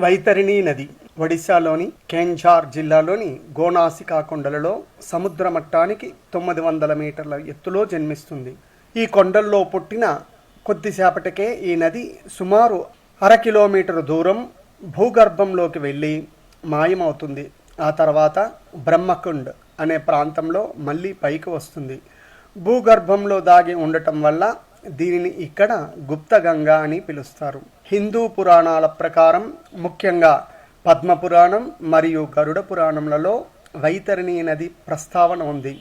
వైతరిణి నది ఒడిశాలోని కేంఝార్ జిల్లాలోని గోనాసికా కొండలలో సముద్ర మట్టానికి 900 మీటర్ల ఎత్తులో జన్మిస్తుంది. ఈ కొండల్లో పుట్టిన కొద్దిసేపటికే ఈ నది సుమారు 1/2 కిలోమీటరు దూరం భూగర్భంలోకి వెళ్ళి మాయమవుతుంది. ఆ తర్వాత బ్రహ్మకుండ్ అనే ప్రాంతంలో మళ్ళీ పైకి వస్తుంది. భూగర్భంలో దాగి ఉండటం వల్ల దీనిని ఇక్కడ గుప్తగంగా అని పిలుస్తారు. హిందూ పురాణాల ప్రకారం ముఖ్యంగా పద్మపురాణం మరియు గరుడ పురాణంలలో వైతరిణి నది ప్రస్తావన ఉంది.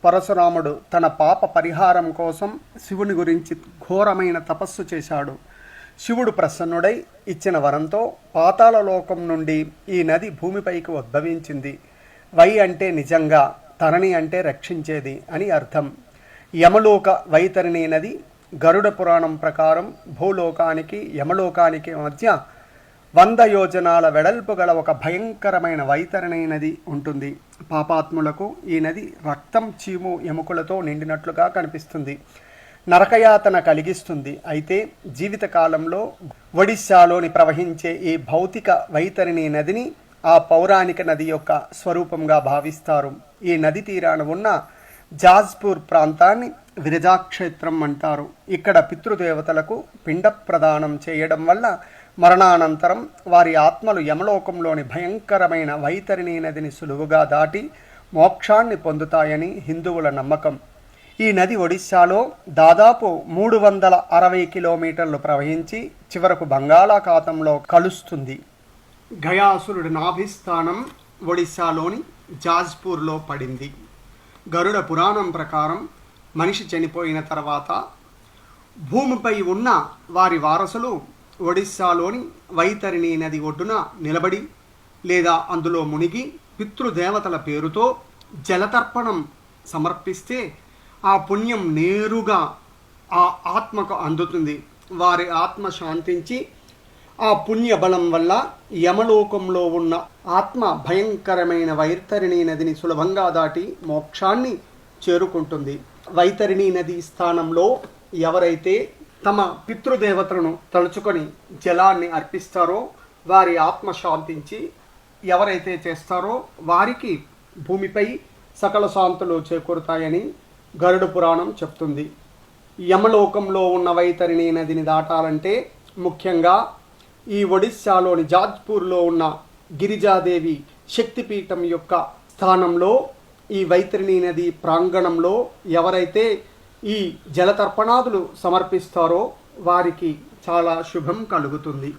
పరశురాముడు తన పాప పరిహారం కోసం శివుని గురించి ఘోరమైన తపస్సు చేశాడు. శివుడు ప్రసన్నుడై ఇచ్చిన వరంతో పాతాళ లోకం నుండి ఈ నది భూమిపైకి ఉద్భవించింది. వై అంటే నిజంగా, తరణి అంటే రక్షించేది అని అర్థం. యమలోక వైతరిణి నది గరుడ పురాణం ప్రకారం భూలోకానికి యమలోకానికి మధ్య 100 యోజనాల వెడల్పు గల ఒక భయంకరమైన వైతరిణి నది ఉంటుంది. పాపాత్ములకు ఈ నది రక్తం, చీము, ఎముకలతో నిండినట్లుగా కనిపిస్తుంది. నరకయాతన కలిగిస్తుంది. అయితే జీవితకాలంలో ఒడిశాలోని ప్రవహించే ఈ భౌతిక వైతరిణి నదిని ఆ పౌరాణిక నది యొక్క స్వరూపంగా భావిస్తారు. ఈ నది తీరాన ఉన్న జాజ్పూర్ ప్రాంతాన్ని విరజాక్షేత్రం అంటారు. ఇక్కడ పితృదేవతలకు పిండ ప్రదానం చేయడం వల్ల మరణానంతరం వారి ఆత్మలు యమలోకంలోని భయంకరమైన వైతరిణి నదిని సులువుగా దాటి మోక్షాన్ని పొందుతాయని హిందువుల నమ్మకం. ఈ నది ఒడిశాలో దాదాపు 360 కిలోమీటర్లు ప్రవహించి చివరకు బంగాళాఖాతంలో కలుస్తుంది. గయాసురుడి నాభిస్థానం ఒడిశాలోని జాజ్పూర్లో పడింది. గరుడ పురాణం ప్రకారం మనిషి చనిపోయిన తర్వాత భూమిపై ఉన్న వారి వారసులు ఒడిశాలోని వైతరిణి నది ఒడ్డున నిలబడి లేదా అందులో మునిగి పితృదేవతల పేరుతో జలతర్పణం సమర్పిస్తే ఆ పుణ్యం నేరుగా ఆ ఆత్మకు అందుతుంది. వారి ఆత్మ శాంతించి ఆ పుణ్య బలం వల్ల యమలోకంలో ఉన్న ఆత్మ భయంకరమైన వైతరిణి నదిని సులభంగా దాటి మోక్షాన్ని చేరుకుంటుంది. వైతరిణి నది స్థానంలో ఎవరైతే తమ పితృదేవతలను తలుచుకొని జలాన్ని అర్పిస్తారో వారి ఆత్మ శాంతించి ఎవరైతే చేస్తారో వారికి భూమిపై సకల శాంతులు చేకూరుతాయని గరుడ పురాణం చెప్తుంది. యమలోకంలో ఉన్న వైతరిణి నదిని దాటాలంటే ముఖ్యంగా ఈ ఒడిశాలోని జాజ్పూర్లో ఉన్న గిరిజాదేవి శక్తిపీఠం యొక్క స్థానంలో ఈ వైతరిణి నది ప్రాంగణంలో ఎవరైతే ఈ జలతర్పణాదులు సమర్పిస్తారో వారికి చాలా శుభం కలుగుతుంది.